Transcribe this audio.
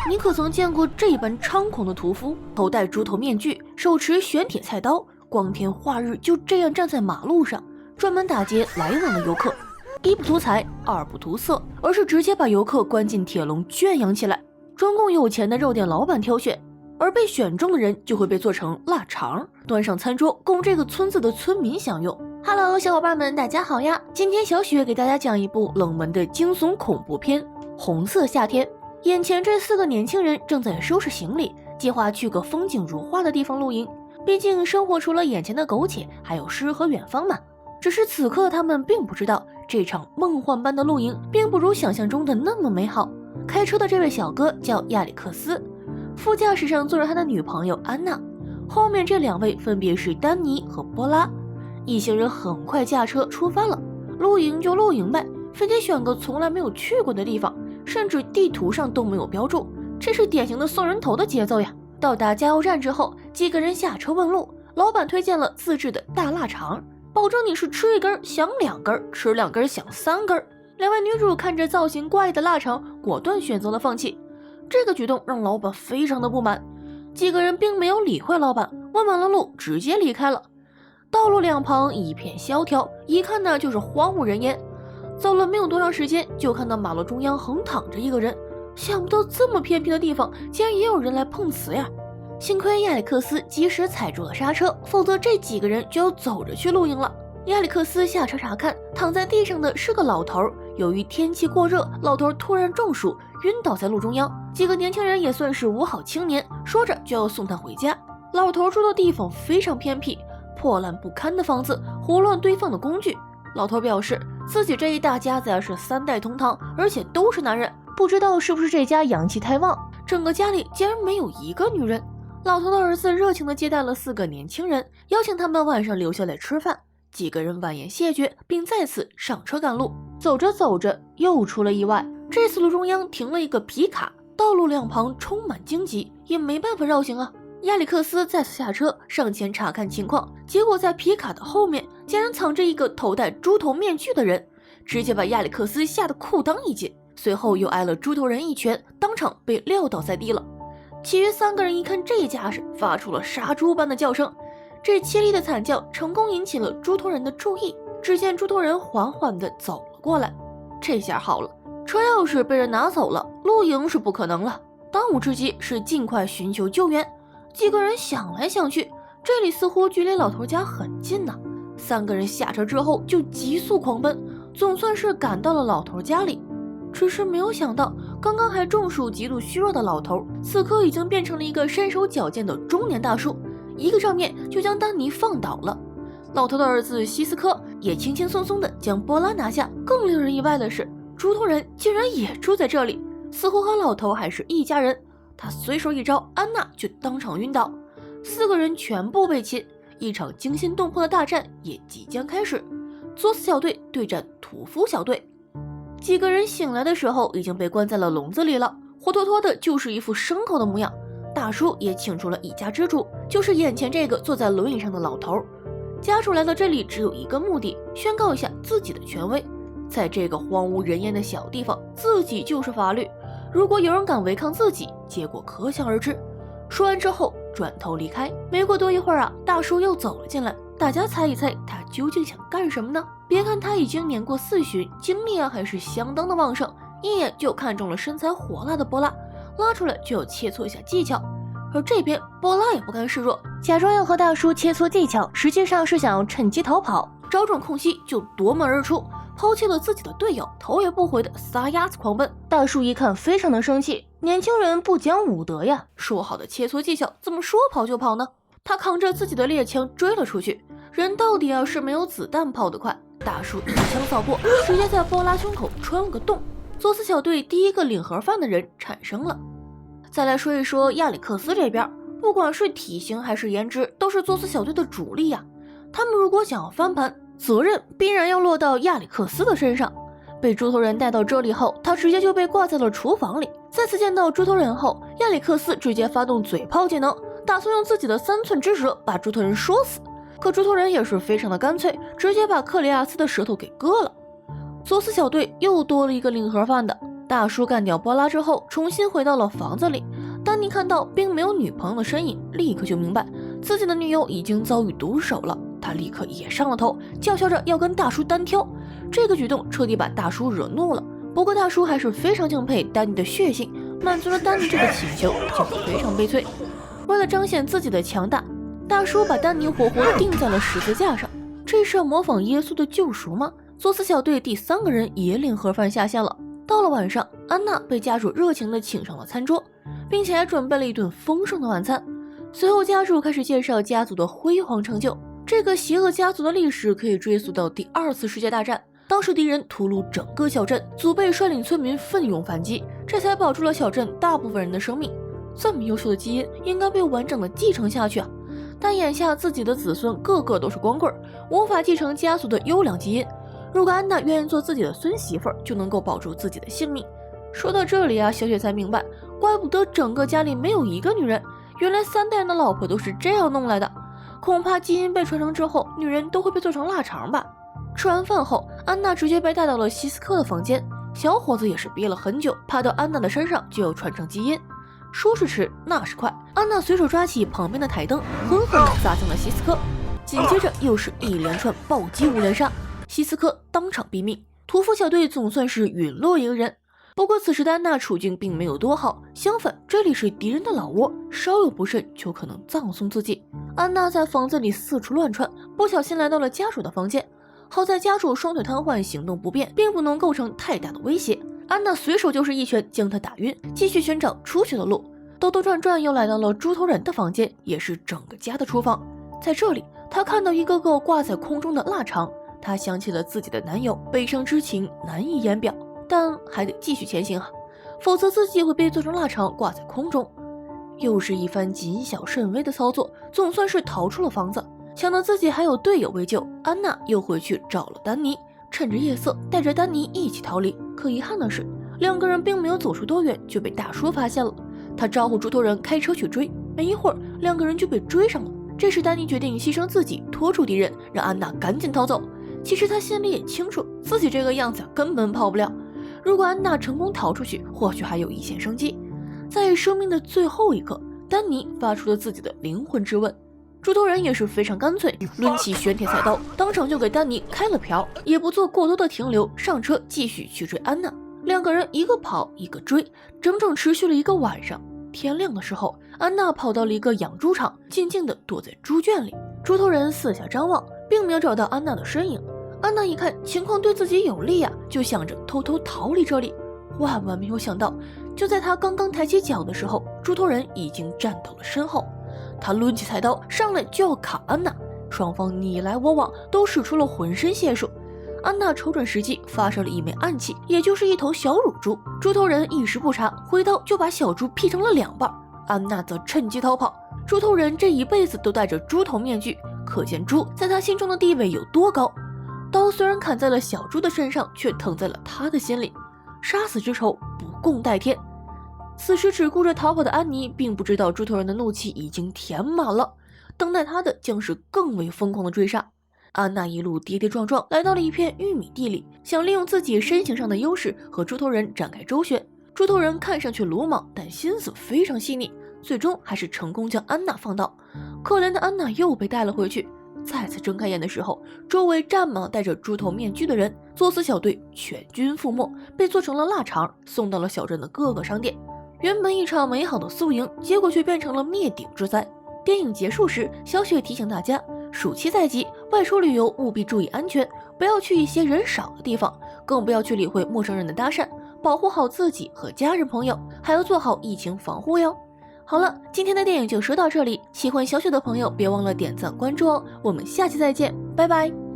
你可曾见过这般猖狂的屠夫？头戴猪头面具，手持玄铁菜刀，光天化日就这样站在马路上，专门打劫来往的游客。一不图财，二不图色，而是直接把游客关进铁笼圈养起来，专供有钱的肉店老板挑选。而被选中的人就会被做成腊肠，端上餐桌供这个村子的村民享用。Hello， 小伙伴们，大家好呀！今天小雪给大家讲一部冷门的惊悚恐怖片《红色夏天》。眼前这4个年轻人正在收拾行李，计划去个风景如画的地方露营。毕竟生活除了眼前的苟且，还有诗和远方嘛。只是此刻他们并不知道，这场梦幻般的露营并不如想象中的那么美好。开车的这位小哥叫亚历克斯，副驾驶上坐着他的女朋友安娜，后面这2位分别是丹尼和波拉。一行人很快驾车出发了，露营就露营呗，非得选个从来没有去过的地方，甚至地图上都没有标注，这是典型的送人头的节奏呀。到达加油站之后，几个人下车问路，老板推荐了自制的大腊肠，保证你是吃1根想2根，吃2根想3根。2位女主看着造型怪异的腊肠，果断选择了放弃。这个举动让老板非常的不满，几个人并没有理会老板，问完了路直接离开了。道路两旁一片萧条，一看呢就是荒无人烟。走了没有多长时间，就看到马路中央横躺着一个人，想不到这么偏僻的地方竟然也有人来碰瓷呀！幸亏亚历克斯及时踩住了刹车，否则这几个人就要走着去露营了。亚历克斯下车查看，躺在地上的是个老头，由于天气过热，老头突然中暑晕倒在路中央。几个年轻人也算是五好青年，说着就要送他回家。老头住的地方非常偏僻，破烂不堪的房子，胡乱堆放的工具。老头表示自己这一大家子是3代同堂，而且都是男人，不知道是不是这家阳气太旺，整个家里竟然没有1个女人。老头的儿子热情地接待了4个年轻人，邀请他们晚上留下来吃饭。几个人婉言谢绝，并再次上车赶路。走着走着又出了意外，这次路中央停了一个皮卡，道路两旁充满荆棘，也没办法绕行啊。亚历克斯再次下车上前查看情况，结果在皮卡的后面竟然藏着一个头戴猪头面具的人，直接把亚历克斯吓得裤裆一紧，随后又挨了猪头人一拳，当场被撂倒在地了。其余3个人一看这架势，发出了杀猪般的叫声。这凄厉的惨叫成功引起了猪头人的注意，只见猪头人缓缓地走了过来。这下好了，车钥匙被人拿走了，露营是不可能了。当务之急是尽快寻求救援。几个人想来想去，这里似乎距离老头家很近呢。3个人下车之后就急速狂奔，总算是赶到了老头家里。只是没有想到，刚刚还中暑极度虚弱的老头，此刻已经变成了一个身手矫健的中年大叔，一个照面就将丹尼放倒了。老头的儿子西斯科也轻轻松松地将波拉拿下。更令人意外的是，猪头人竟然也住在这里，似乎和老头还是一家人。他随手一招，安娜就当场晕倒，4个人全部被擒。一场惊心动魄的大战也即将开始，作死小队对战屠夫小队。几个人醒来的时候已经被关在了笼子里了，活脱脱的就是一副牲口的模样。大叔也请出了一家之主，就是眼前这个坐在轮椅上的老头。家主来到这里只有一个目的，宣告一下自己的权威。在这个荒无人烟的小地方，自己就是法律，如果有人敢违抗自己，结果可想而知。说完之后转头离开。没过多一会儿啊，大叔又走了进来，大家猜一猜他究竟想干什么呢？别看他已经年过40，精力还是相当的旺盛，一眼就看中了身材火辣的波拉，拉出来就要切磋一下技巧。而这边波拉也不甘示弱，假装要和大叔切磋技巧，实际上是想要趁机逃跑，找准空隙就夺门而出，抛弃了自己的队友，头也不回的撒丫子狂奔。大叔一看非常的生气，年轻人不讲武德呀，说好的切磋技巧怎么说跑就跑呢？他扛着自己的猎枪追了出去，人到底是没有子弹跑得快，大叔一枪扫过，直接在波拉胸口穿了个洞。作死小队第一个领盒饭的人产生了。再来说一说亚历克斯这边，不管是体型还是颜值，都是作死小队的主力呀。他们如果想要翻盘，责任必然要落到亚历克斯的身上。被猪头人带到这里后，他直接就被挂在了厨房里。再次见到猪头人后，亚历克斯直接发动嘴炮技能，打算用自己的3寸之舌把猪头人说死。可猪头人也是非常的干脆，直接把克里亚斯的舌头给割了。作死小队又多了一个领盒饭的，大叔干掉波拉之后，重新回到了房子里。丹尼看到并没有女朋友的身影，立刻就明白自己的女友已经遭遇毒手了。他立刻也上了头，叫嚣着要跟大叔单挑。这个举动彻底把大叔惹怒了。不过大叔还是非常敬佩丹尼的血性，满足了丹尼这个请求，就非常悲催。为了彰显自己的强大，大叔把丹尼活活钉在了十字架上。这是要模仿耶稣的救赎吗？作死小队第3个人也领盒饭下线了。到了晚上，安娜被家主热情地请上了餐桌，并且还准备了一顿丰盛的晚餐。随后家主开始介绍家族的辉煌成就。这个邪恶家族的历史可以追溯到第2次世界大战，当时敌人屠戮整个小镇，祖辈率领村民奋勇反击，这才保住了小镇大部分人的生命。这么优秀的基因应该被完整的继承下去啊！但眼下自己的子孙个个都是光棍，无法继承家族的优良基因。如果安娜愿意做自己的孙媳妇儿，就能够保住自己的性命。说到这里啊，小雪才明白，怪不得整个家里没有一个女人，原来3代人的老婆都是这样弄来的。恐怕基因被传承之后，女人都会被做成腊肠吧。吃完饭后，安娜直接被带到了西斯科的房间。小伙子也是憋了很久，爬到安娜的身上就要传承基因。说是迟，那是快。安娜随手抓起旁边的台灯，狠狠地砸向了西斯科，紧接着又是一连串暴击5连杀，西斯科当场毙命。屠夫小队总算是陨落一个人。不过此时的安娜处境并没有多好，相反，这里是敌人的老窝，稍有不慎就可能葬送自己。安娜在房子里四处乱窜，不小心来到了家主的房间。好在家主双腿瘫痪，行动不便，并不能构成太大的威胁。安娜随手就是一拳将他打晕，继续寻找出去的路。兜兜转转又来到了猪头人的房间，也是整个家的厨房。在这里，她看到一个个挂在空中的腊肠，她想起了自己的男友，悲伤之情难以言表。但还得继续前行啊，否则自己会被做成腊肠挂在空中。又是一番谨小慎微的操作，总算是逃出了房子。想到自己还有队友未救，安娜又回去找了丹尼，趁着夜色带着丹尼一起逃离。可遗憾的是，2个人并没有走出多远就被大叔发现了。他招呼猪头人开车去追，没一会儿2个人就被追上了。这时丹尼决定牺牲自己拖住敌人，让安娜赶紧逃走。其实他心里也清楚，自己这个样子根本跑不了。如果安娜成功逃出去，或许还有一线生机。在生命的最后一刻，丹尼发出了自己的灵魂质问。猪头人也是非常干脆，抡起玄铁菜刀，当场就给丹尼开了瓢，也不做过多的停留，上车继续去追安娜。2个人一个跑一个追，整整持续了1个晚上。天亮的时候，安娜跑到了一个养猪场，静静地躲在猪圈里。猪头人四下张望，并没有找到安娜的身影。安娜一看情况对自己有利啊，就想着偷偷逃离这里。万万没有想到，就在她刚刚抬起脚的时候，猪头人已经站到了身后。他抡起菜刀上来就要砍安娜，双方你来我往，都使出了浑身解数。安娜瞅准时机，发射了一枚暗器，也就是一头小乳猪。猪头人一时不察，挥刀就把小猪劈成了2半。安娜则趁机逃跑。猪头人这一辈子都戴着猪头面具，可见猪在他心中的地位有多高。刀虽然砍在了小猪的身上，却疼在了他的心里。杀死之仇，不共戴天。此时只顾着逃跑的安妮，并不知道猪头人的怒气已经填满了，等待他的将是更为疯狂的追杀。安娜一路跌跌撞撞，来到了一片玉米地里，想利用自己身形上的优势和猪头人展开周旋。猪头人看上去鲁莽，但心思非常细腻，最终还是成功将安娜放倒。可怜的安娜又被带了回去。再次睁开眼的时候，周围站满了戴着猪头面具的人，作死小队全军覆没，被做成了腊肠，送到了小镇的各个商店。原本一场美好的宿营，结果却变成了灭顶之灾。电影结束时，小雪提醒大家，暑期在即，外出旅游务必注意安全，不要去一些人少的地方，更不要去理会陌生人的搭讪，保护好自己和家人朋友，还要做好疫情防护哟。好了，今天的电影就说到这里，喜欢小雪的朋友别忘了点赞关注哦，我们下期再见，拜拜。